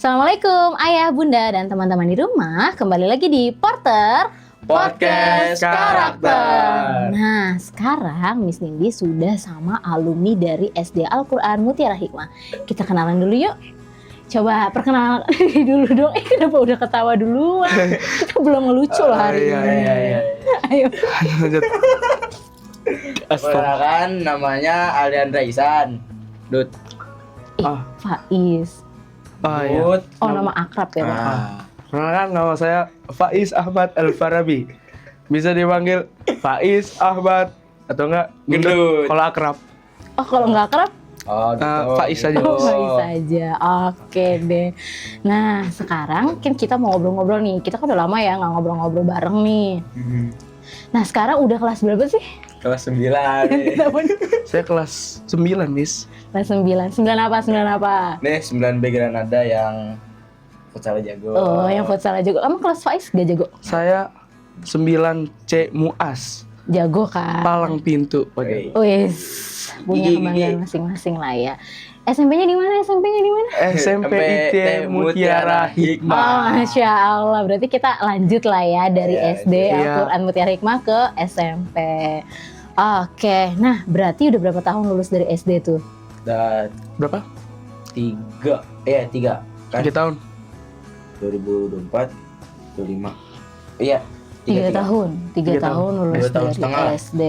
Assalamualaikum ayah, bunda, dan teman-teman di rumah. Kembali lagi di Porter Podcast Karakter. Nah, sekarang Miss Nindi sudah sama alumni dari SD Al-Quran Mutiara Hikmah. Kita kenalan dulu yuk. Coba perkenalan dulu dong. Kenapa udah ketawa duluan? Kita belum ngelucu loh hari ini. Iya. Ayo. Perkenalkan, namanya Aldiandra Ihsan. Dut. Faiz. Iya. Dut. Oh, nama akrab ya, Pak? Perkenalkan, nama saya Faiz Ahmad Al-Farabi. Bisa dipanggil Faiz Ahmad atau enggak Gendut. kalau akrab. Oh, kalau nggak akrab? Oh, gitu. Faiz aja. Oh, Faiz aja. Oke deh. Nah, sekarang kan kita mau ngobrol-ngobrol nih. Kita kan udah lama ya nggak ngobrol-ngobrol bareng nih. Nah, sekarang udah kelas berapa sih? Kelas 9. Saya kelas 9, Miss. Kelas 9. 9 apa? 9 apa? Nih 9B Granada yang futsal jago. Oh, yang futsal jago. Emang kelas Faiz gak jago? Saya 9C Muas. Jago kan? Palang pintu. Oke. Wis, punya Gigi. kebanggaan masing-masing lah ya. SMP-nya di mana? SMP-nya di mana? SMP IT Mutiara Hikmah. Oh, Masya Allah. Berarti kita lanjut lah ya dari Iya, SD iya. Al-Quran Mutiara Hikmah ke SMP. Oke, nah berarti udah berapa tahun lulus dari SD tuh? Dan Berapa? 3 kan 3 tahun. 2024 25. Iya, 3 tahun. 3 Tiga tahun lulus 2 tahun dari setengah. SD.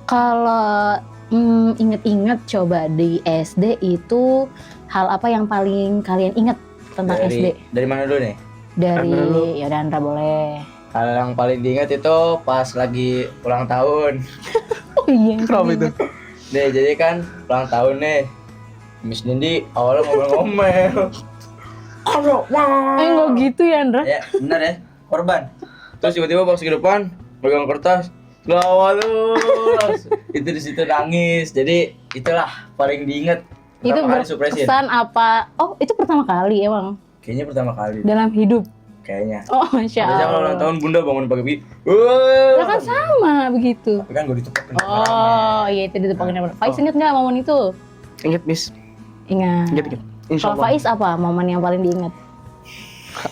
Kalau inget-inget coba di SD itu hal apa yang paling kalian inget tentang SD? Dari mana dulu nih? Dari Andra dulu. ya udah Andra boleh. Hal yang paling diingat itu pas lagi ulang tahun. Oh iya. Kenapa itu? Nih, jadi kan ulang tahun nih. Miss Nindi awalnya ngomel-ngomel. Nggak gitu ya Andra? Ya, benar ya, korban. Terus tiba-tiba pas ke depan, pegang kertas, gawat terus. Itu di situ nangis. Jadi itulah paling diingat. Itu Pertama kali surprisein. berkesan apa? Oh, itu pertama kali emang Kayaknya pertama kali. dalam hidup. Kayaknya. Oh, Masya Biasanya kalau ulang Allah. tahun bunda bangun pagi. Lah kan sama begitu. Tapi kan gue ditepukin. Oh, iya itu ditepakin sama. Faiz inget nggak momen itu? Ingat, Miss. Ingat. Ingat. Insya Kalau Allah. Faiz apa momen yang paling diingat?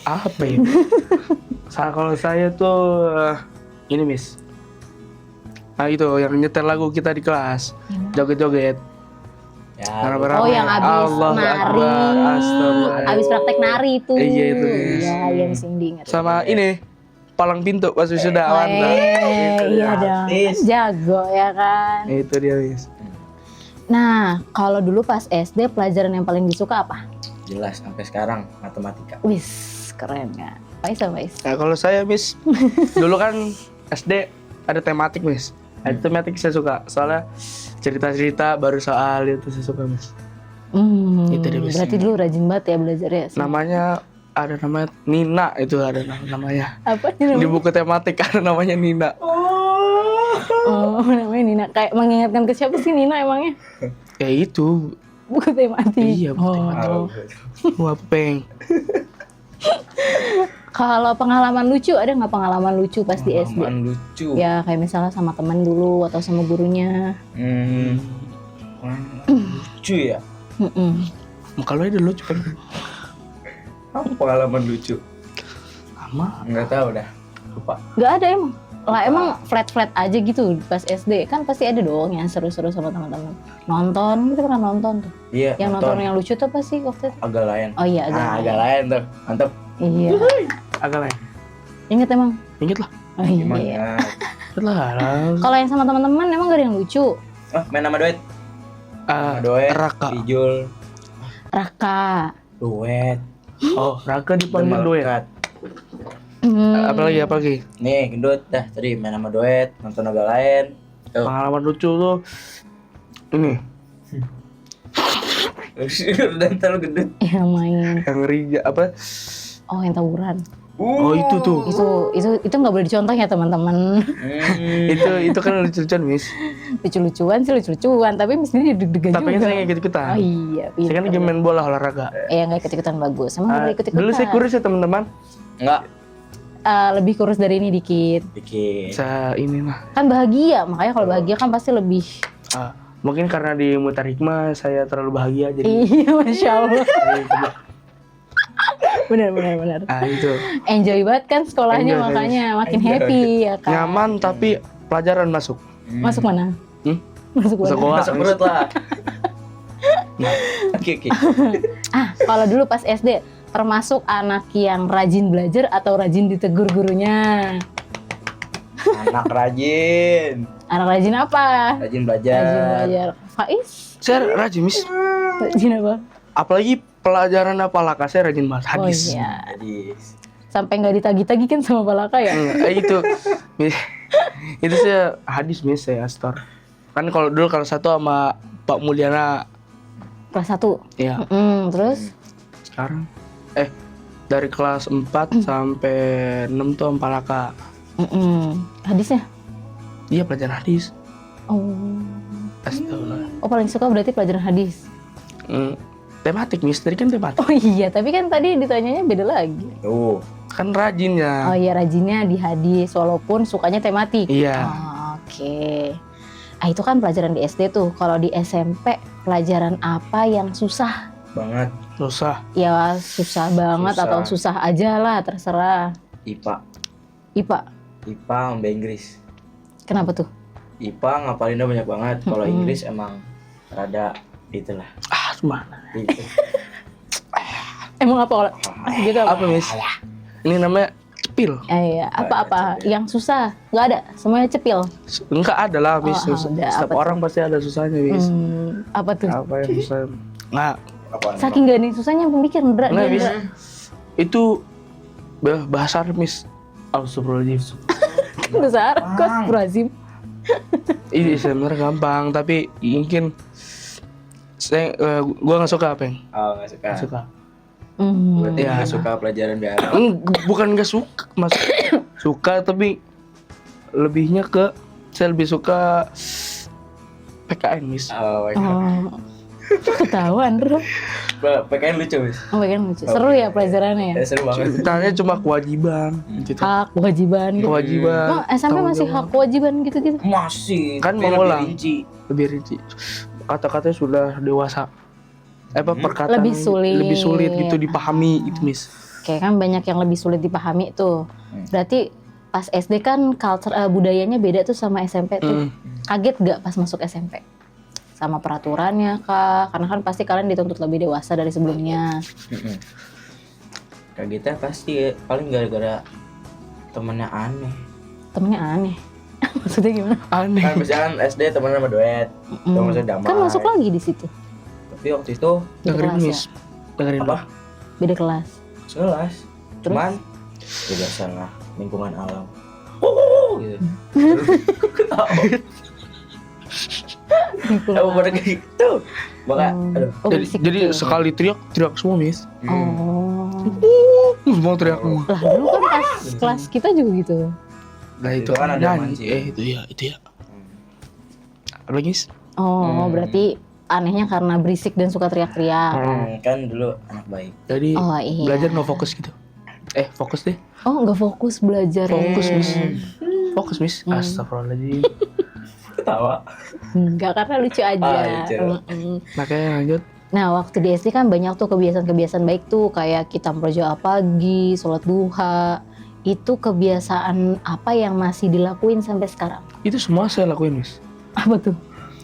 Apa ya? Kalau saya tuh ini, Miss. Nah itu yang nyetel lagu kita di kelas, joget-joget. Ya. Rame-rame. Oh, yang abis Allahu nari, Akbar, astagfirullah. abis praktek nari itu. Iya, itu, Miss. Iya, iya mesti diingat. Sama ini palang pintu pas wisuda mantap. Iya dong, artis. jago ya kan. Itu dia, Miss. Nah, kalau dulu pas SD pelajaran yang paling disuka apa? Jelas sampai sekarang matematika. Wis, keren kan? Faiz sama Faiz. Nah kalau saya, Miss, dulu kan SD ada tematik, Miss. Ada tematik saya suka, soalnya cerita-cerita baru soal itu saya suka, Miss. Itu dia, Miss. Berarti dulu rajin banget ya belajar ya? Namanya Nina, itu ada namanya. Apa sih Di namanya? buku tematik ada namanya Nina. Oh, namanya Nina. Kayak mengingatkan ke siapa sih Nina emangnya? Ya itu, Buku tematik. Iya, buku Oh. tematik. Wah, peng. Kalau pengalaman lucu, ada nggak pengalaman lucu pas di SD? Pengalaman lucu. Ya kayak misalnya sama teman dulu atau sama gurunya. Lucu ya. Kalau ada lucu peng. Apa pengalaman lucu? Sama. Enggak tahu dah. Lupa. Nggak ada emang. Lah emang flat aja gitu pas SD. Kan pasti ada dong yang seru-seru sama teman-teman. Nonton, kita pernah nonton tuh. Iya, Yang nonton yang lucu tuh apa sih waktu itu? agak lain. Oh iya, Agak lain tuh. Mantep. Iya. Agak lain. Ingat emang? Ingat lah. Oh Gimana? iya. Ingat lah. Kalau yang sama teman-teman emang gak ada yang lucu. Main nama duet. Doet. Raka. Pijul. Raka. Duet. Oh, Raka dipanggil duet. Melekat. Apalagi? Nih, gendut dah tadi main nama duet, nonton agak lain. Tuh. Pengalaman lucu tuh ini Dan terlalu gendut. Ya main. yang Rija apa? Oh yang tawuran. Oh itu tuh. Itu nggak boleh dicontoh ya teman-teman. itu kan lucu-lucuan, Miss. Lucu-lucuan sih lucu-lucuan, tapi mesti deg-degan juga. Tapi kan saya nggak ikut-ikutan. Oh iya. Saya kan lagi main bola olahraga. Nggak ikut-ikutan bagus. Emang boleh ikut-ikutan. Dulu saya kurus ya, teman-teman. Enggak. Lebih kurus dari ini dikit. Dikit. Saya ini lah. Kan bahagia, makanya kalau bahagia kan pasti lebih. Mungkin karena di Mutiara Hikmah saya terlalu bahagia jadi. Iya, Masya Allah. Benar. Ah itu. Enjoy banget kan sekolahnya, Enjoy, makanya makin Enjoy. happy ya kan. Nyaman tapi pelajaran masuk. Masuk mana? Hmm? Masuk mana? Masuk gua. Masuk perut lah. Oke. Kalau dulu pas SD, termasuk anak yang rajin belajar atau rajin ditegur gurunya? Anak rajin. Anak rajin apa? Rajin belajar. Rajin belajar. Faiz? Saya rajin Miss. Rajin apa? Apalagi pelajaran apa laka saya rajin banget hadis. Oh iya. Jadi Sampai nggak ditagi-tagi kan sama Balaka ya? Itu Miss. Itu saya hadis Miss saya astor. Kan kalau dulu kalau satu sama Pak Mulyana Kelas 1. ya. Terus? Sekarang dari kelas 4 sampai 6 tuh sama Palaka. Hadisnya? Iya pelajaran hadis. Oh. Astagfirullah. Oh, paling suka berarti pelajaran hadis. Tematik Miss, tadi kan tematik. Oh iya, tapi kan tadi ditanyanya beda lagi. tuh. Kan rajin ya. Oh iya, rajinnya di hadis walaupun sukanya tematik. Iya. Oke. Itu kan pelajaran di SD tuh. Kalau di SMP, pelajaran apa yang susah? Banget. Susah. Ya susah banget Susah. atau susah aja lah, terserah. IPA. IPA, IPA sama Inggris. kenapa tuh? IPA ngapalinnya banyak banget. Kalau Inggris emang rada itulah. Gimana? Gitu. Emang apa? Gitu apa? Apa Miss? Ini namanya cepil. Iya, apa-apa yang susah? Nggak ada, semuanya cepil. Enggak ada lah Miss. ada. Setiap Apa orang pasti ada susahnya Miss. Apa tuh? Apa yang susah? Nggak. Apaan? Saking gak nih susahnya mikir Ndra. Nggak dia, Miss. Ndra. Itu bahasa Arab Miss. Astagfirullahaladzim. Besar, kos Brazim. Ini sebenarnya gampang tapi mungkin gua nggak suka apa yang Oh, nggak suka. nggak suka. Berarti Ya. nggak suka pelajaran biara. Bukan nggak suka mas, suka tapi lebihnya ke saya lebih suka PKN Miss. Oh, my God. Oh, ketahuan Ndra. PKN lucu, Miss. Oh, kan lucu. Seru ya pelajarannya ya. Ya, seru banget. Tanya cuma kewajiban gitu. Hak, kewajiban gitu. Kewajiban. Oh, SMP tanggung masih jawab. hak kewajiban gitu-gitu. Masih. Kan tapi mau lebih ngulang. rinci. Lebih rinci. Kata-katanya sudah dewasa. Perkataan Lebih sulit. lebih sulit gitu dipahami itu Miss. Kayak kan banyak yang lebih sulit dipahami tuh. Berarti pas SD kan budayanya beda tuh sama SMP tuh. Kaget gak pas masuk SMP? Sama peraturannya kak? Karena kan pasti kalian dituntut lebih dewasa dari sebelumnya. Kayak kita pasti paling gara-gara temennya aneh. Temennya aneh. Maksudnya gimana? Aneh. Kan misalkan SD temenan sama duet, temen saya damai. Kan masuk lagi di situ. Tapi waktu itu Dengerin kelas Miss. Dengerin apa? Beda kelas. Sekelas. Terus? Cuman ya biasalah lingkungan alam. Gitu. Aku pada kayak gitu. Maka aduh. Oh, Jadi, berisik jadi gitu. sekali teriak semua Miss. Oh. Semua teriak semua. Lah dulu kan pas kelas kita juga gitu. Nah itu Itu kan ada nyanyi. mancing. Itu ya. Apa lagi Miss? Oh, berarti anehnya karena berisik dan suka teriak-teriak. Kan dulu anak baik. Jadi Oh, iya. belajar nggak fokus gitu. Fokus deh. Oh, nggak fokus belajar. Fokus Miss. Fokus Miss. Astagfirullahaladzim. Ketawa. Enggak, karena lucu aja. lucu. Makanya lanjut. Nah, waktu di SD kan banyak tuh kebiasaan-kebiasaan baik tuh, kayak kita berdoa pagi, sholat duha. Itu kebiasaan apa yang masih dilakuin sampai sekarang? Itu semua saya lakuin Miss. Apa tuh?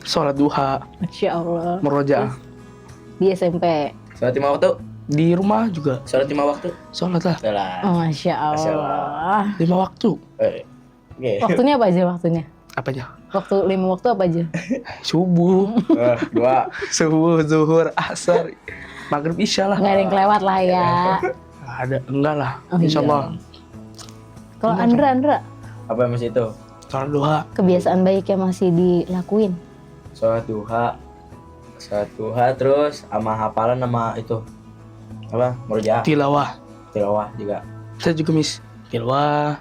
Sholat duha, Masya Allah. merojaah. Di SMP. Sholat 5 waktu. Di rumah juga Sholat 5 waktu. sholat lah. Salah. Oh, Masya Masya Allah. 5 waktu. Oke. Waktunya apa aja waktunya? Apa aja? Waktu 5 waktu apa aja? Subuh, 2. subuh, zuhur, asar, maghrib, isya lah. Nggak ada yang kelewat lah ya. Ada, enggak lah. Oh, iya. Insyaallah. Kalau Andra, Apa yang masih itu? Sholat duha. kebiasaan baik yang masih dilakuin? Sholat duha. Sholat duha terus sama hafalan sama itu. Apa? Murojaah. Tilawah. Tilawah juga. Saya juga Miss. Tilawah.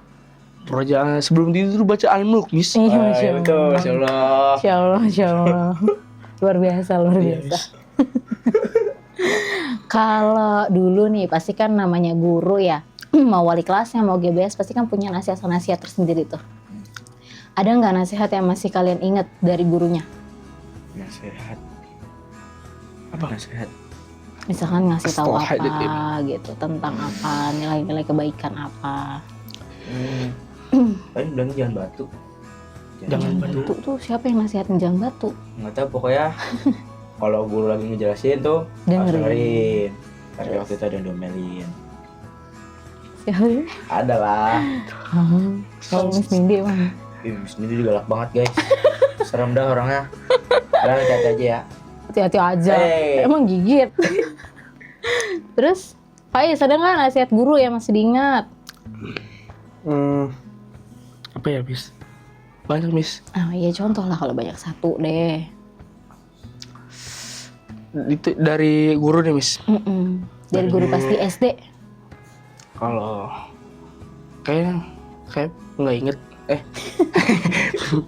Merojaah. Sebelum tidur baca Al-Mulk Miss. Iya, Ah, Masya iya betul, Allah. Masya Allah. Masya Allah, Masya Allah. Luar biasa, luar Iya, biasa. Kalau dulu nih, pasti kan namanya guru ya. Mau wali kelasnya, mau GBS, pasti kan punya nasihat-nasihat tersendiri tuh. Ada nggak nasihat yang masih kalian ingat dari gurunya? Nasihat. Apa? Nasihat? Misalkan ngasih tahu apa Astagfirullahaladzim. gitu tentang apa, nilai-nilai kebaikan apa. Paling bilangnya jangan batu. Jangan batu. Tuh siapa yang nasihatin jangan batu? Nggak tahu pokoknya kalau guru lagi ngejelasin tuh harus Dengerin. dengerin. Karena waktu itu ada yang domelin. Siapa? Ada lah. Kalau Miss Nindi emang. Ih, Miss Nindi juga galak banget guys. Serem dah orangnya. Kalian hati-hati aja ya. Hati-hati aja. Hey. Emang gigit. Terus, Faiz ada nggak nasihat guru yang masih diingat? Apa ya, Miss? Banyak, Miss. Ah iya contoh lah kalau banyak satu deh. Itu dari guru nih, Miss. Dari guru pasti SD. Kalau kayak nggak inget.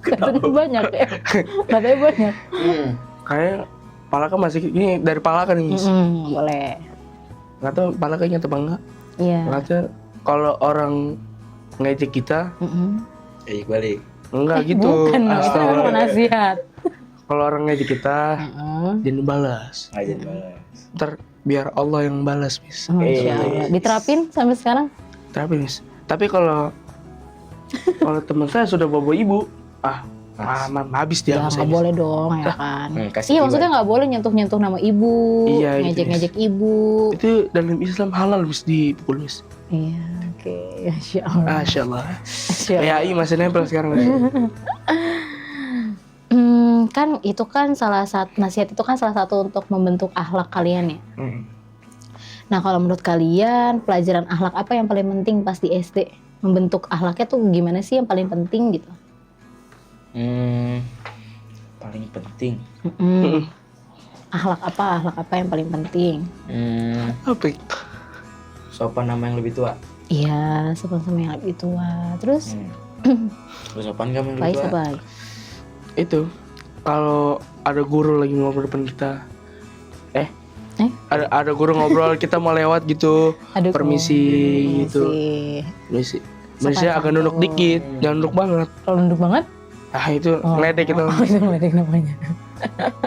Katanya banyak ya. Katanya banyak. Kayak Palaka masih ini dari Palaka nih, Miss. Boleh. Nggak tahu Palaka ingat apa enggak. Iya. Nggak kalau orang ngejek kita Balik. enggak gitu. Bukan, itu Astaga. emang nasihat. Kalau orang ngejek kita jangan balas. Aja balas. Ntar biar Allah yang balas, Miss. Masya Allah. Diterapin sampai sekarang? Tapi, Miss. Tapi kalau teman saya sudah bawa ibu, habis dia Ya sama saya, nggak Miss. boleh dong ya kan. kasih Iya tiba. maksudnya nggak boleh nyentuh-nyentuh nama ibu, Iya, gitu, ngejek-ngejek ibu. Itu dalam Islam halal, Miss, dipukul, Miss. Iya, oke. Masya Allah. Masya Allah. Masya Allah. Kayak AI masih nempel sekarang, Miss. Kan itu kan salah satu nasihat itu kan salah satu untuk membentuk akhlak kalian ya. Nah kalau menurut kalian pelajaran akhlak apa yang paling penting pas di SD? Membentuk akhlaknya tuh gimana sih yang paling penting gitu? Paling penting. Akhlak apa yang paling penting? Apa itu? Sopan nama yang lebih tua. Iya, sopan sama yang lebih tua. Terus, Terus sopan kamu yang lebih Faiz tua. apa? Itu kalau ada guru lagi ngobrol depan kita, ada guru ngobrol kita mau lewat gitu, Aduh, permisi gitu, permisi. Manusia agak nunduk dikit, jangan nunduk banget. Kalau nunduk banget? Itu ngeledek gitu, Itu ngeledek namanya.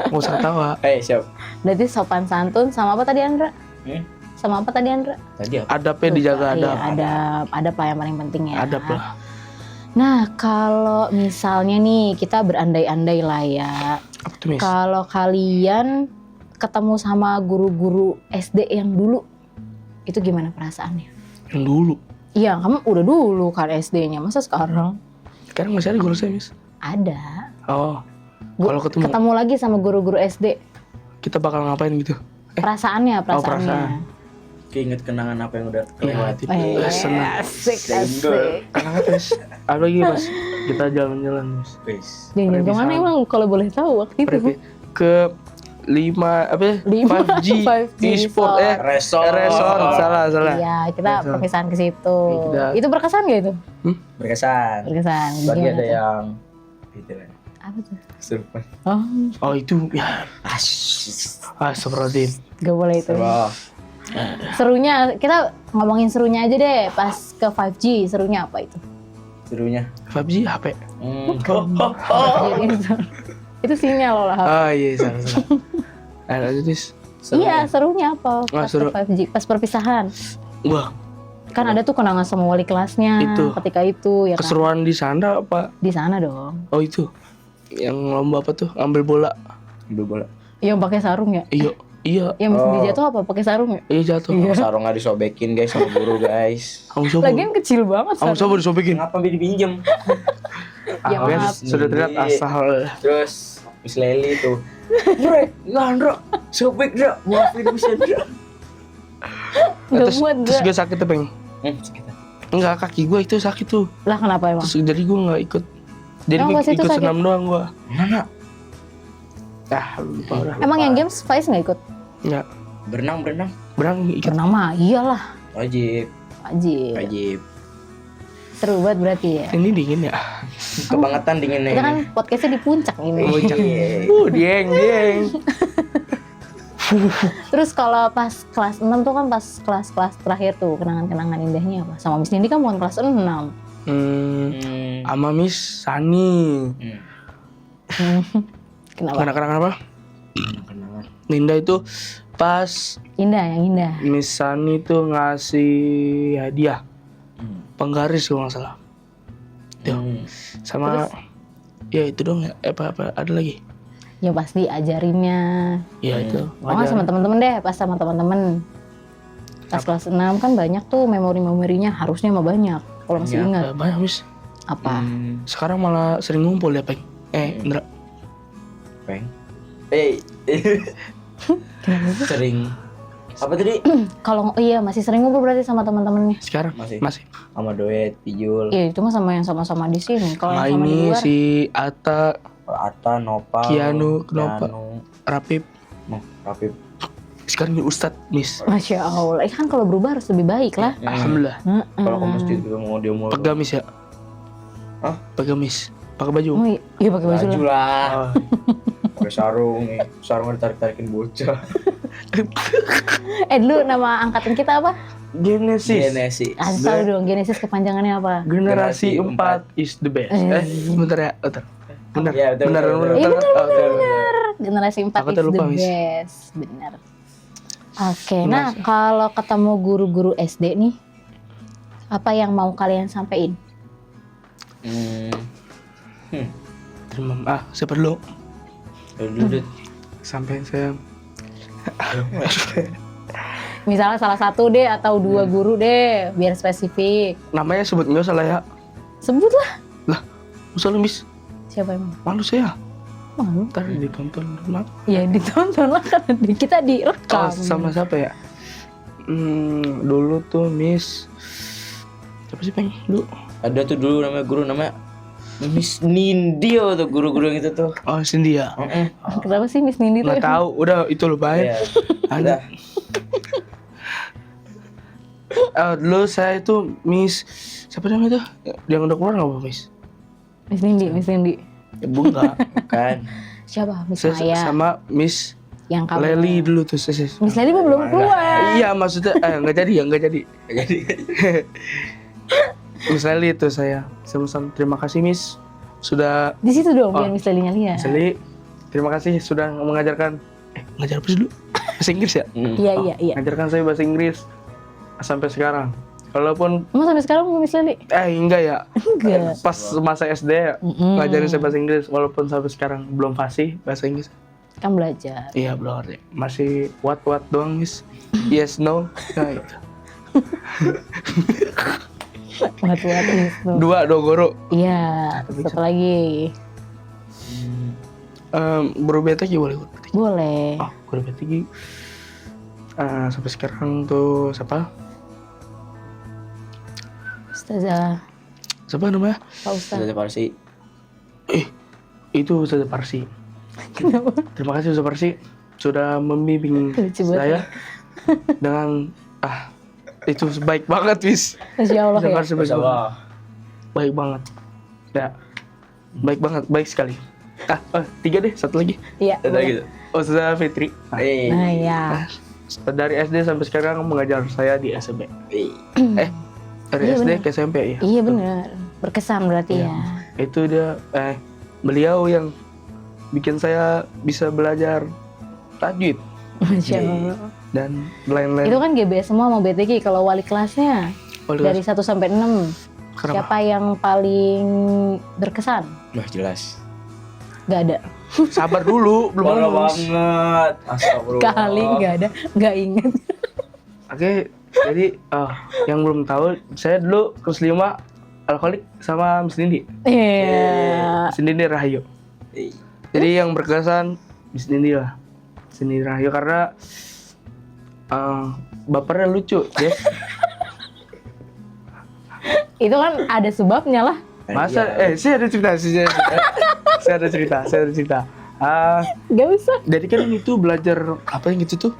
nggak usah ketawa. Siap. Berarti sopan santun sama apa tadi Andra? Sama apa tadi Andra? Tadi apa? Adabnya dijaga, Iya, adab. ada apa yang paling penting ya? Adab lah. Nah, kalau misalnya nih kita berandai-andai lah ya. Apa tuh, Miss? Kalau kalian ketemu sama guru-guru SD yang dulu, itu gimana perasaannya? Yang dulu. Iya, kamu udah dulu kan SD-nya, masa sekarang? Sekarang masih ada guru saya, Miss. Ada. Oh, kalau ketemu lagi sama guru-guru SD, kita bakal ngapain gitu? perasaannya. perasaan. Keinget kenangan apa yang udah Iya, kelewat. senang. Asik. Kenapa, Miss? Apa lagi, Mas? Kita jalan-jalan, Miss. Wis. Jangan kemana emang kalau boleh tahu waktu itu? Pergi ke 5G 5G e-sport resort salah Iya, kita Resort. perpisahan ke situ. Iya. Itu berkesan gak itu? Berkesan. Berkesan. Bagi Gimana ada tuh? yang gitu lah. Apa tuh? Kesurupan. Oh, oh itu ya seperti gak boleh itu. Seru. Serunya, kita ngomongin serunya aja deh. Pas ke 5G, serunya apa itu? Serunya. 5G HP. Jadi itu sinyal lah. Oh iya salah lanjut, Miss. Iya, serunya apa pas seru. ke 5G? Pas perpisahan. Wah, Kan ada tuh kenangan sama wali kelasnya Itu. ketika itu ya kan. keseruan di sana apa? Di sana dong. Oh itu yang lomba apa tuh, ambil bola. Ambil bola. Yang pakai sarung ya? Iya Yang mesti dijatuh apa? Pakai sarung ya? jatuh. Sarung nggak disobekin guys sama guru guys. Kamu coba Lagian kecil banget kamu sarung. coba disobekin. Kenapa dipinjem? Ya, Guys, maaf. sudah terlihat asal. Terus Miss Leli tuh. Dre, Andra, sobek Dra, maafin bisa Dra. Nggak Terus muat, Dra. gue sakit tuh, Peng. Sakit. Enggak, kaki gue itu sakit tuh. Lah kenapa emang? Terus jadi gue nggak ikut. Jadi Emang gue pas itu ikut sakit? senam doang gue. Mana? Lupa udah. Emang yang games Faiz nggak ikut? Enggak. Berenang. Berang ikut. Bernama, iyalah. Wajib. Wajib. Seru banget berarti ya. Ini dingin ya. Kebangetan dinginnya Kita kan ini. podcastnya di puncak ini. Dieng. Terus kalau pas kelas 6 tuh kan pas kelas-kelas terakhir tuh kenangan-kenangan indahnya apa? Sama Miss Nindi kan bukan kelas 6. Sama Miss Sani. Kenapa? Kenangan apa? Kenangan. Ninda itu Pas Indah, yang indah. Miss Sani tuh ngasih hadiah penggaris kalau nggak salah. Tuh. Sama ya itu dong ya. Apa ada lagi? Ya pasti ajarinnya. Ya itu. Oh, sama teman-teman deh, pas sama teman-teman. Pas kelas 6 kan banyak tuh memori-memorinya, harusnya mah banyak. Kalau masih ingat. Banyak Miss. Apa? Sekarang malah sering ngumpul ya, Peng. Indra. Peng. Sering. Apa tadi? Kalau iya masih sering ngumpul berarti sama teman-temannya. Sekarang Masih. masih. Sama Doet, Pijul, Iya, itu mah sama yang sama-sama di sini. Kalau Sama yang sama di ini luar, si Ata, Ata, Nopal, Kianu, Nopal. Rapip. Rapip. Sekarang ini Ustadz, Miss. Masya Allah. Kan kalau berubah harus lebih baik lah. Alhamdulillah. Kalau ke masjid kita mau dia mulu. Pegamis ya? Hah? Pegamis. Pakai baju. Oh, iya pakai baju Baju lah. lah. Oh. Pakai sarung nih. Sarungnya ditarik-tarikin bocah. Dulu nama angkatan kita apa? Genesis. Genesis. Kasih tahu dong, Genesis kepanjangannya apa? Generasi Generasi 4 is the best. Bentar ya, bentar. Benar. Iya, betul, Benar. betul, Iya, Oh, betul. Generasi 4 Aku is tuh the lupa, Miss. best. Benar. Oke, nah kalau ketemu guru-guru SD nih, apa yang mau kalian sampaikan? Terima. Siapa dulu? Dudut. Sampai saya. Misalnya salah satu deh atau dua guru deh, biar spesifik. Namanya sebut nggak salah ya? Sebutlah. Lah, usah Miss. Siapa emang? Malu saya. Malu. Ntar ditonton rumah. Ya ditonton lah kan kita Oh, direkam. sama siapa ya? Dulu tuh Miss. Siapa sih Peng? Dulu. Ada tuh dulu namanya guru namanya Miss Nindio tuh guru-guru yang itu tuh. Oh, Cindy ya. Kenapa sih Miss Nindi tuh? Nggak tahu. Udah itu lo baik. Iya. Ada. Dulu saya itu Miss siapa namanya tuh? Yang udah keluar nggak apa Miss? Miss Nindi, Miss Nindi. Ibu enggak. Kan. Siapa? Miss Saya Maya. sama Miss Yang kamu. Leli dulu tuh saya. Miss Leli mah belum keluar. Iya maksudnya nggak jadi. Jadi Miss Leli itu saya. Sama-sama terima kasih Miss sudah Di situ dong biar Miss Lelinya lihat. Miss Leli terima kasih sudah mengajarkan ngajar apa sih dulu? Bahasa Inggris ya? Iya. Ngajarkan saya bahasa Inggris sampai sekarang. Walaupun Emang sampai sekarang Miss Leli? enggak ya. Enggak. Pas masa SD ya, ngajarin saya bahasa Inggris walaupun sampai sekarang belum fasih bahasa Inggris. Kan belajar. Iya, belum ngerti. Masih what doang, Miss. Yes, no. Nah, itu. Buat itu. Dua guru. Iya. Satu lagi. Guru BTG boleh guru BTG. Boleh. Oh, guru BTG. Sampai sekarang tuh siapa? Ustazah. Siapa namanya? Pak Ustaz. Sudah Parsi. Itu Ustaz Parsi. Kenapa? Terima kasih Ustaz Parsi sudah membimbing Lucu banget. saya dengan itu baik banget, Wis. Masya Allah Ustaz ya. Parsi baik Masya banget. Allah. Baik banget. Ya. Baik banget, baik sekali. Tiga deh, satu lagi. Iya. Ada gitu. Ustazah Fitri. Nah ya. Dari SD sampai sekarang mengajar saya di SMP. Dari Iya, SD bener. ke SMP ya. Iya benar. Berkesan berarti ya. Itu dia beliau yang bikin saya bisa belajar tajwid Masya Allah. dan lain-lain. Itu kan GBS semua mau BTG. Kalau wali kelasnya Wali dari 1 sampai 6. Kenapa? Siapa yang paling berkesan? Wah jelas. Gak ada. Sabar dulu, belum Parah lulus. banget. Astagfirullah. Kali gak ada. Gak inget. Oke, jadi yang belum tahu, saya dulu kelas 5 alkoholik sama Miss Nindi. Iya. Miss Nindi Rahayu. Jadi yang berkesan Miss Nindi lah. Miss Nindi Rahayu karena bapernya lucu, yes. Itu kan ada sebabnya lah. Masa saya ada cerita, saya ada cerita. Gak usah. Jadi kan itu belajar apa yang gitu tuh?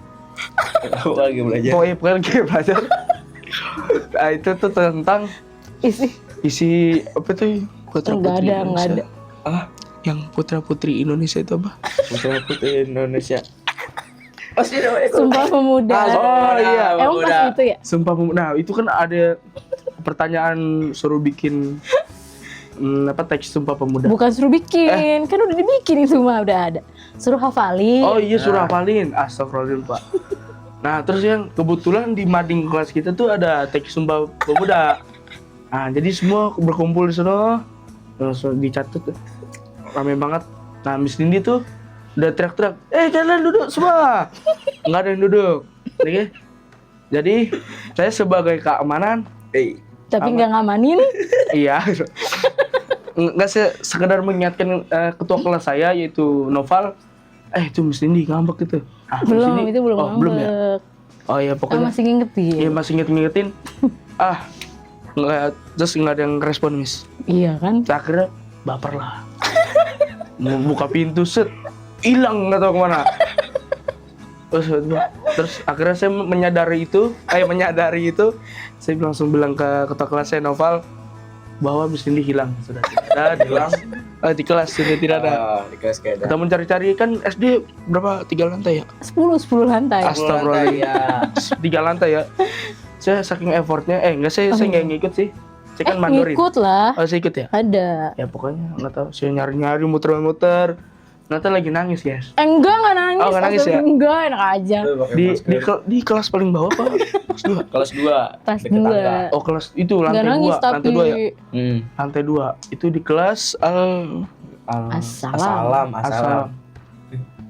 Aku lagi belajar. Pokoknya kayak belajar. Itu tuh tentang isi apa tuh putra putri Nggak ada. Yang putra putri Indonesia itu apa? Putra putri Indonesia. Pasti namanya. Sumpah Pemuda. Oh iya, Emang pas itu ya? Sumpah Pemuda. Nah itu kan ada pertanyaan suruh bikin teks Sumpah Pemuda. Bukan suruh bikin, kan udah dibikin itu mah udah ada. Suruh hafalin. Oh iya suruh hafalin. Astagfirullahaladzim Pak. Nah terus yang kebetulan di mading kelas kita tuh ada teks Sumpah Pemuda. Nah jadi semua berkumpul di sana, langsung dicatat, rame banget. Nah Miss Nindi tuh udah teriak-teriak, kalian duduk semua. Nggak ada yang duduk. Oke. Jadi saya sebagai keamanan, Tapi nggak ngamanin. iya, nggak sekedar mengingatkan ketua kelas saya yaitu Noval, itu Miss Nindi ngambek itu. Miss Belum, Nindi- itu belum oh, belum ya. ngambek. Oh iya Kan pokoknya. masih ngingetin. Iya masih ngingetin. Terus nggak ada yang respon Miss. Iya kan? Akhirnya baper lah. Mau buka pintu set, hilang nggak tahu kemana. Terus akhirnya saya menyadari itu, saya langsung bilang ke ketua kelas saya Noval bahwa Miss Nindi hilang, sudah tidak ada di kelas. Di kelas sudah tidak ada. Di kelas kayak Kita mencari-cari kan SD berapa? 3 lantai ya? 10 lantai. Astagfirullahaladzim. ya. 3 lantai ya. Saya saking effortnya, saya nggak ngikut sih. Saya kan mandorin. Ngikut lah. Oh saya ikut ya? Ada. Ya pokoknya nggak tahu. Saya nyari-nyari muter-muter. Ternyata lagi nangis guys. Enggak nangis. Oh, nggak nangis ya? Enggak, enak aja. Di kelas paling bawah apa? Kelas 2. Kelas 2. Kelas deket 2. tangga. Oh kelas itu Enggak lantai 2. nangis tapi Lantai 2 ya? Hmm. Lantai 2. Itu di kelas Assalam. Assalam.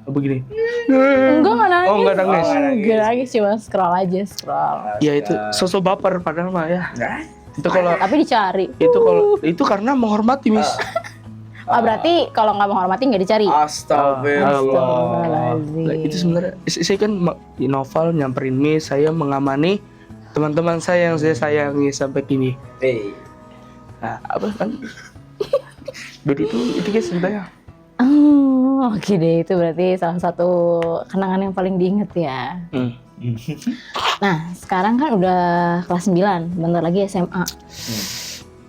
Oh, begini. Enggak nangis. Oh, nggak nangis. Enggak nangis, cuma scroll aja, scroll. Ya itu sosok baper padahal mah ya. Itu kalau Tapi dicari. itu karena menghormati Miss. Oh, berarti kalau nggak menghormati nggak dicari. Astagfirullah. Astagfirullahaladzim. Lah, itu sebenarnya saya kan di Noval nyamperin Miss, saya mengamani teman-teman saya yang saya sayangi sampai kini. Nah, apa kan? Jadi itu guys ceritanya. Oh, oke deh, itu berarti salah satu kenangan yang paling diinget ya. Nah, sekarang kan udah kelas 9, bentar lagi SMA.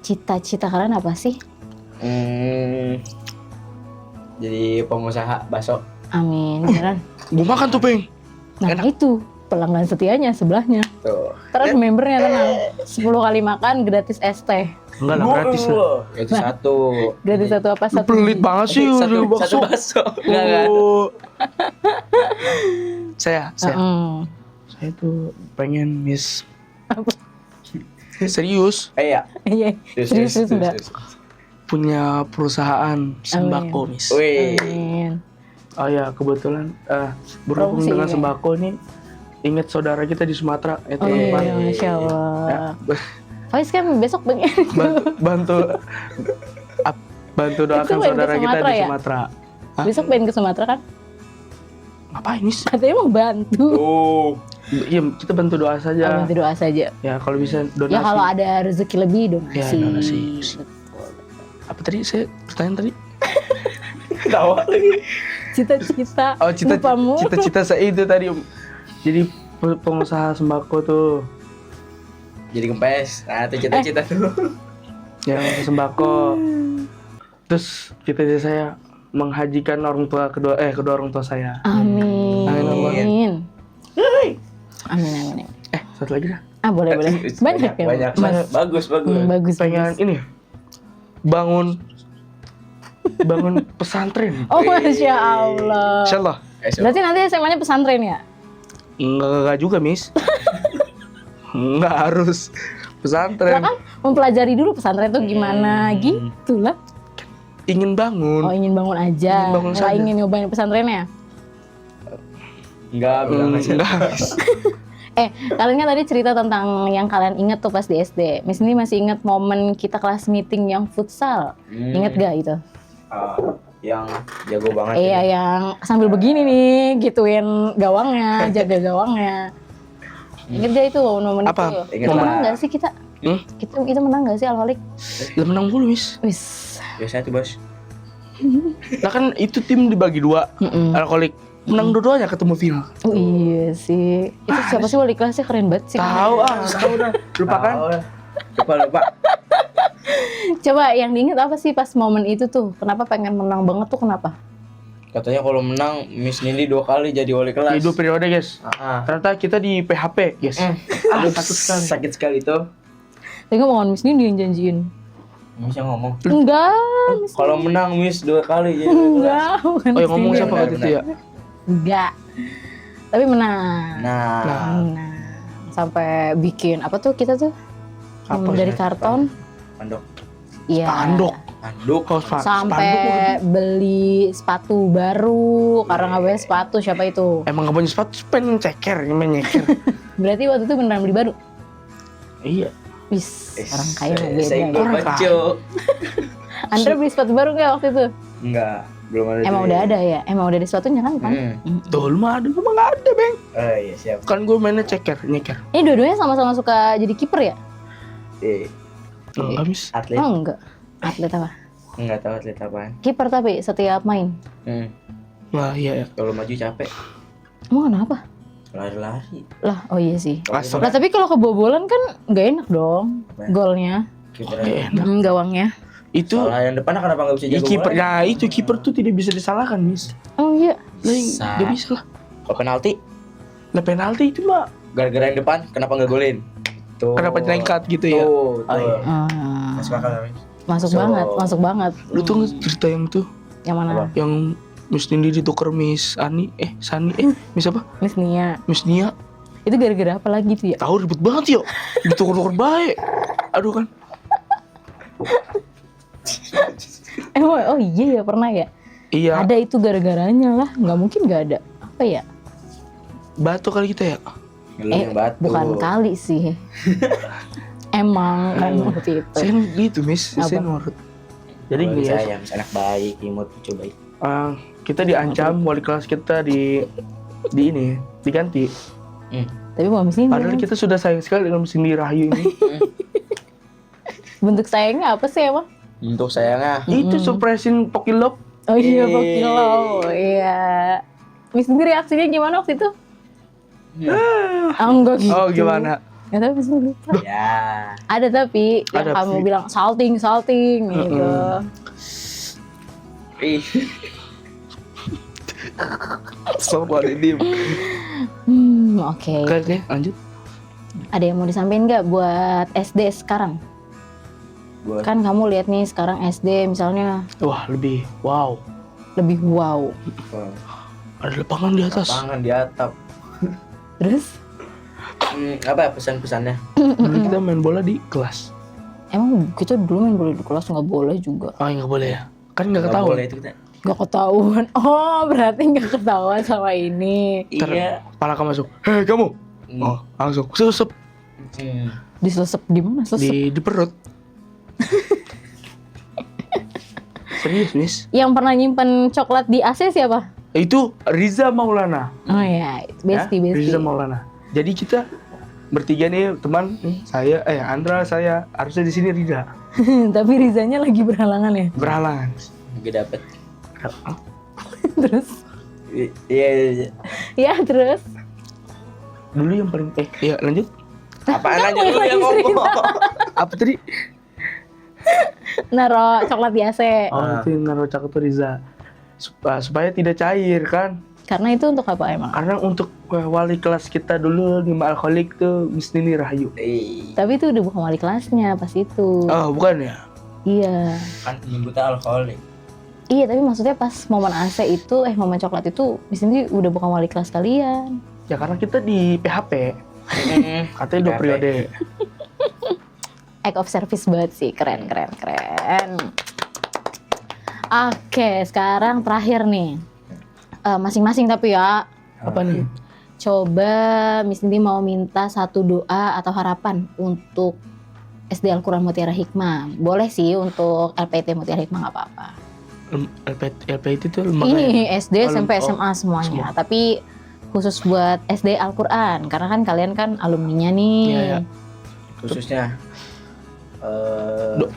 Cita-cita kalian apa sih? Jadi pengusaha bakso. Amin, beneran. Gua makan tuh, Peng. Nah, itu pelanggan setianya sebelahnya. Tuh. Terus membernya tenang, 10 kali makan gratis es teh. Enggak lah gratis lah. Itu satu. Gratis satu apa? Satu Pelit biji. banget sih Satu udah bakso. bakso. Enggak. Oh. Saya Heeh. saya tuh pengen Miss. Serius Iya. Iya, serius enggak? punya perusahaan sembako Miss. Wih. Amin. Oh ya kebetulan berhubung Promosi dengan ya. sembako ini ingat saudara kita di Sumatera itu Oh iya, Pak. Masya Ya, Allah. Faiz kan besok pengen. bantu bantu doakan Itu main ke saudara kita Sumatera di ya? Sumatera. Hah? Besok pengen ke Sumatera kan? Ngapain Miss? Katanya mau bantu. Oh. Iya kita bantu doa saja. Bantu doa saja. Ya kalau bisa donasi. Ya kalau ada rezeki lebih donasi. Ya, donasi. Betul. Apa tadi saya pertanyaan tadi? Ketawa lagi. Cita-cita. Oh lupamu. cita-cita saya itu tadi jadi pengusaha sembako tuh. Jadi kempes. Nah, itu cita-cita tuh. Ya sembako. Terus cita-cita saya menghajikan kedua orang tua saya. Amin. Amin. Amin. Satu lagi dah. Boleh. Banyak ya. Banyak. Mas. Bagus. Bagus. Pengen ini bangun pesantren. Oh, Masya Allah. Insyaallah. Berarti nanti SMA-nya pesantren ya? Enggak juga, Miss. Enggak harus pesantren. Lah kan mempelajari dulu pesantren itu gimana gitu lah. Ingin bangun. Oh, ingin bangun aja. Ingin bangun Nggak saja. ingin nyobain pesantrennya. Enggak bilang aja. Enggak. Kalian kan tadi cerita tentang yang kalian inget tuh pas di SD. Miss ini masih inget momen kita kelas meeting yang futsal. Ingat gak itu? Yang jago banget. Iya, ini. yang sambil begini nih, gituin gawangnya, jaga gawangnya. Ingat gak itu momen Apa? itu? Ingat Mau menang lah. gak sih kita? Hmm? Kita menang gak sih Alholik? Lah menang mulu, Miss. Wis. Biasanya tuh, Bos. Lah kan itu tim dibagi dua. Alkoholik menang dua-duanya ketemu final. Oh iya sih. Itu siapa sih wali kelasnya keren banget sih. Tahu dah. Lupakan. Lupa. Coba yang diinget apa sih pas momen itu tuh? Kenapa pengen menang banget tuh kenapa? Katanya kalau menang Miss Nindi 2 kali jadi wali kelas. Di 2 periode, guys. Ternyata kita di PHP, guys. Aduh, sakit sekali. Sakit sekali tuh. Tapi ngomongin Miss ini dia yang janjiin. Miss yang ngomong. Enggak, Miss Kalau menang Miss 2 kali jadi. enggak. bukan Oh yang ngomong Miss siapa Benar, waktu itu ya? Enggak. Tapi menang. Nah, Menang. Sampai bikin apa tuh kita tuh? Yang Apa dari sih? karton. pandok. Iya. Spanduk. Panduk. Oh, Sampai beli sepatu baru karena nggak punya sepatu. Siapa itu? Emang gak punya sepatu, pengen ceker, main nyeker. Berarti waktu itu beneran beli baru. Iya. Wis, orang kaya mah beda. Saya ya. Orang baca. Andra beli sepatu baru nggak waktu itu? Enggak, belum ada. Emang duit. udah ada ya? Emang udah ada sepatunya kan? Tuh lu mah ada, lu mah gak ada, Bang. Oh iya, siap. Kan gue mainnya ceker, nyeker. Ini dua-duanya sama-sama suka jadi kiper ya? Enggak, Miss. Atlet. Oh enggak. Atlet apa? Enggak tahu atlet apaan. Kiper tapi setiap main. Wah, iya ya. Kalau maju capek, Emang kenapa? lari-lari. Lah, oh iya sih. Asal. Lah tapi kalau kebobolan kan nggak enak dong golnya, Kiper. gawangnya. Itu Salah yang depan kenapa enggak bisa ya, jago kiper. bola? Nah, itu kiper tuh tidak bisa disalahkan, Miss. Oh iya. Lah, Sa- dia bisa lah. Kalau penalti, Lah penalti itu mah gara-gara yang depan kenapa enggak golin? Tuh. kenapa nyelengkat gitu ya? Tuh, tuh. Oh, iya. Masuk akal tapi. Masuk So- banget, masuk banget. Lu tuh nggak cerita yang tuh Yang mana? Apa? yang Miss Nindi ditukar Miss Ani, Sani, Miss apa? Miss Nia. Miss Nia. Itu gara-gara apa lagi tuh ya? Tahu ribet banget yo. Ditukar-tukar baik. Aduh kan. Oh iya ya pernah ya? Iya. Ada itu gara-garanya lah, nggak mungkin nggak ada. Apa ya? Batu kali kita ya. Lu yang batu. Bukan kali sih. Emang kan waktu itu. Saya gitu Miss, Apa? saya nurut. Jadi Jadi gini ya, saya anak baik, imut coba. kita diancam wali kelas kita di ini diganti. Tapi mau Miss ini Padahal kita sudah sayang sekali dengan Miss Nindi Rahayu ini. bentuk sayangnya apa sih emang? Untuk sayangnya. Itu surprisein Pokilop. Oh iya, Eh. Pokilo. Iya. Miss ini reaksinya gimana waktu itu? Ah, enggak gitu. Oh gimana? Nggak tahu Miss ini lupa. Ya. Ada tapi yang Ada, kamu Vi. bilang salting gitu. Ih. Astagfirullahaladzim. Oke. Oke, lanjut. Ada yang mau disampaikan nggak buat SD sekarang? Buat Kan kamu lihat nih sekarang SD misalnya Wah, lebih wow. lebih wow. Ada lapangan di atas. lapangan di atap. Terus Apa ya pesan-pesannya? Dulu kita main bola di kelas. emang kita dulu main bola di kelas nggak boleh juga. Oh, nggak boleh ya? Kan nggak Nggak ketahuan. boleh itu kita. Nggak ketahuan. Oh berarti nggak ketahuan sama ini. Iya. Pala kamu masuk. Hei kamu. Oh, langsung susep Diselesep di mana? Selesep. di perut. Serius, Miss? Yang pernah nyimpen coklat di AC siapa? Itu Riza Maulana. Oh ya, bestie. Riza Maulana. Jadi kita bertiga nih teman, saya, Andra, saya harusnya di sini Riza. Tapi Rizanya lagi berhalangan ya. Berhalangan. Gue dapet. Terus? Iya. Ya terus. Dulu yang paling, iya lanjut. Apaan aja Kamu lu lagi yang ngomong? Apa tadi? Naro coklat di AC. Oh, itu yang naruh cakep tuh Riza. Supaya tidak cair kan. Karena itu untuk apa emang? Karena untuk wali kelas kita dulu lima alkoholik tuh Miss Nini Rahayu. Tapi itu udah bukan wali kelasnya pas itu. Oh, bukan ya? Iya. Kan penyebutnya alkoholik. Iya, tapi maksudnya pas momen AC itu, momen coklat itu, di sini udah bukan wali kelas kalian. Ya karena kita di PHP. Katanya 2 periode. Act of service banget sih, keren. Oke, sekarang terakhir nih. Masing-masing tapi ya. Apa nih? Coba Miss Nindi mau minta satu doa atau harapan untuk SD Al-Quran Mutiara Hikmah. Boleh sih untuk LPT Mutiara Hikmah nggak apa-apa. LPIT itu lembaga ya? Ini SD, Oh, SMP, oh, SMA semuanya. semua. Tapi khusus buat SD Al-Quran. Karena kan kalian kan alumninya nih. Iya, iya. Khususnya.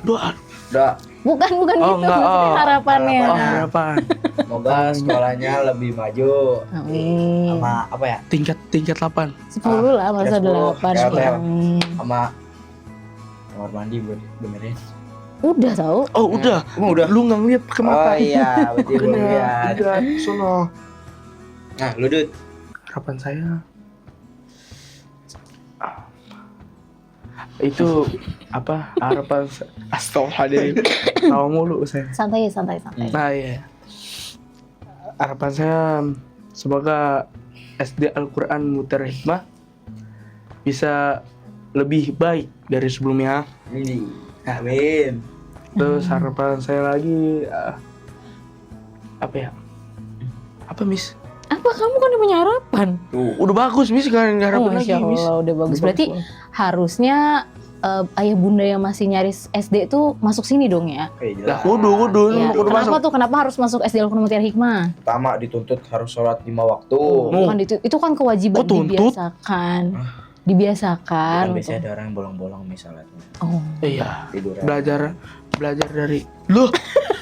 Doa. Doa. Bukan Oh, gitu. enggak, Maksudnya oh. harapannya. Oh, harapan. Semoga sekolahnya lebih maju. Amin. Sama apa ya? tingkat 8. 10 lah, masa 10. 8. Ya, Amin. Sama kamar mandi buat benerin. Udah tau. Oh, udah. Emang udah? Lu nggak ngeliat pakai mata. Oh iya, berarti belum Udah, lihat. udah, sono. Nah, lu Dut. Harapan saya Itu apa harapan astagfirullahaladzim tahu mulu saya. Santai. Nah ya, harapan saya semoga SD Al-Quran Mutiara Hikmah bisa lebih baik dari sebelumnya. Amin. Terus harapan saya lagi apa ya? Apa Miss? Apa kamu kan udah punya harapan? Udah bagus Miss, gak ada harapan lagi Masya Miss. Allah, udah bagus. Udah Berarti bagus. harusnya ayah bunda yang masih nyari SD tuh masuk sini dong ya? Lah kudu Iya. kudu Kenapa masuk. tuh? Kenapa harus masuk SD Al-Quran Mutiara Hikmah? Pertama dituntut harus sholat 5 waktu. Oh. Kan itu kan kewajiban Kok tuntut? dibiasakan. Dibiasakan. Kan biasanya ada orang yang bolong-bolong misalnya Oh. Iya. tidur. Belajar dari loh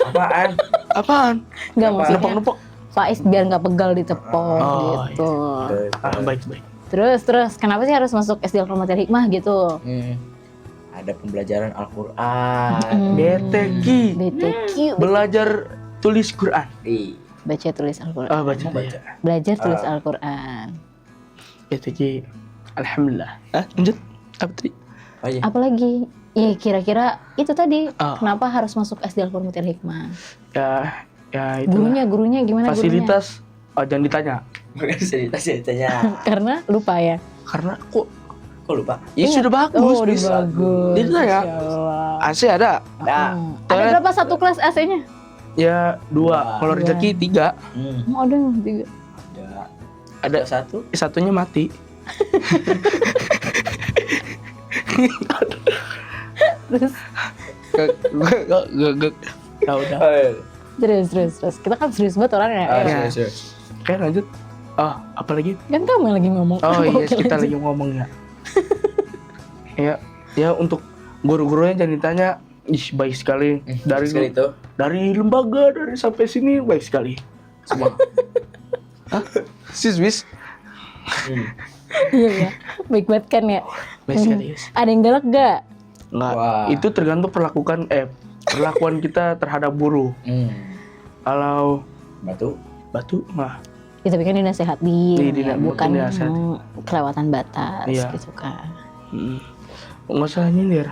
apaan? Enggak maksudnya Nepok-nepok. Faiz biar nggak pegal di tepung Oh, gitu. Baik. Terus kenapa sih harus masuk SD Al-Quran Mutiara Hikmah gitu? Ada pembelajaran Al-Quran. BTQ. BTQ. Belajar tulis Quran. Baca tulis Al-Quran. Baca ya. Belajar tulis Al-Quran. BTQ. Alhamdulillah. Lanjut. Apa tadi? Oh iya. Apalagi? Ya kira-kira itu tadi. Ah. Kenapa harus masuk SD Al-Quran Mutiara Hikmah? Ya itu. Gurunya gimana Fasilitas. Jangan ditanya. Ceritanya. Karena lupa ya. Karena kok lupa? ya sudah bagus. Oh, udah bisa. bagus. Ditanya. Masya Allah. AC ada. Nah, Ada Toilet. berapa satu kelas AC-nya? Ya 2. Kalau Dua. rezeki 3. Oh, ada 3. ada satu. Satunya mati. Terus Ya udah. terus. Kita kan serius banget orangnya. Ya. Oke lanjut. Apa lagi? Kan kamu yang lagi ngomong. Oh iya, Oke, kita lanjut. lagi ngomong ya. Ya untuk guru-gurunya jangan ditanya. Baik sekali. Sekali itu. Dari lembaga dari sampai sini baik sekali. Semua. Siswis. Iya. Baik banget kan ya. Baik sekali. Guys. Ada yang galak gak? Enggak. Wah. Itu tergantung perlakuan kita terhadap guru. Kalau batu mah Ya, tapi kan dinasehatin, Iya, bukan dinasehatin. kelewatan batas Iya. gitu kan. nggak usah nyindir.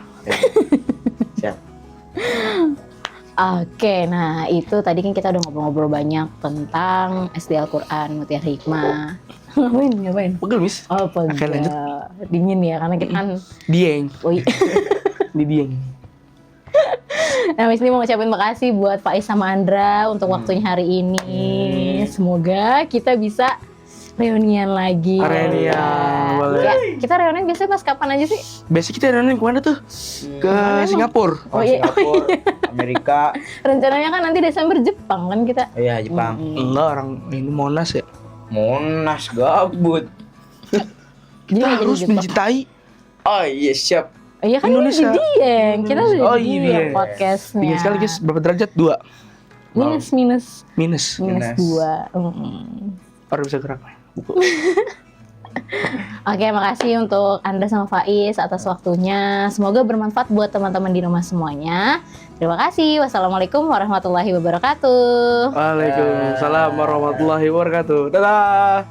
Siap. Oke, nah itu tadi kan kita udah ngobrol-ngobrol banyak tentang SD Al-Quran Mutiara Hikmah. Ngapain? Pegel Miss. Oh, Oke, lanjut. Dingin ya, karena kita kan Dieng. oh, iya. Di Dieng. Nah, Miss Lee mau ngucapin makasih buat Faiz sama Andra untuk waktunya hari ini. Semoga kita bisa reunian lagi. Reunian, boleh. Ya, kita reunian biasanya pas kapan aja sih? Biasanya kita reunian kemana tuh? Ke Singapura. Oh, iya. Singapura, Amerika. Rencananya kan nanti Desember Jepang kan kita. Oh iya, Jepang. Enggak, orang ini Monas ya. Monas gabut. Jadi Kita nggak jadi harus Jepang. mencintai Oh iya, siap. Iya kan Indonesia. ini di Dieng. Kita udah Oh, di iya, Dieng Dieng. podcastnya. tinggi sekali guys. Berapa derajat? 2. Minus. Minus. Minus. 2. Orang bisa gerak. Oke, makasih untuk Anda sama Faiz atas waktunya. Semoga bermanfaat buat teman-teman di rumah semuanya. Terima kasih. Wassalamualaikum warahmatullahi wabarakatuh. Waalaikumsalam warahmatullahi wabarakatuh. Dadah.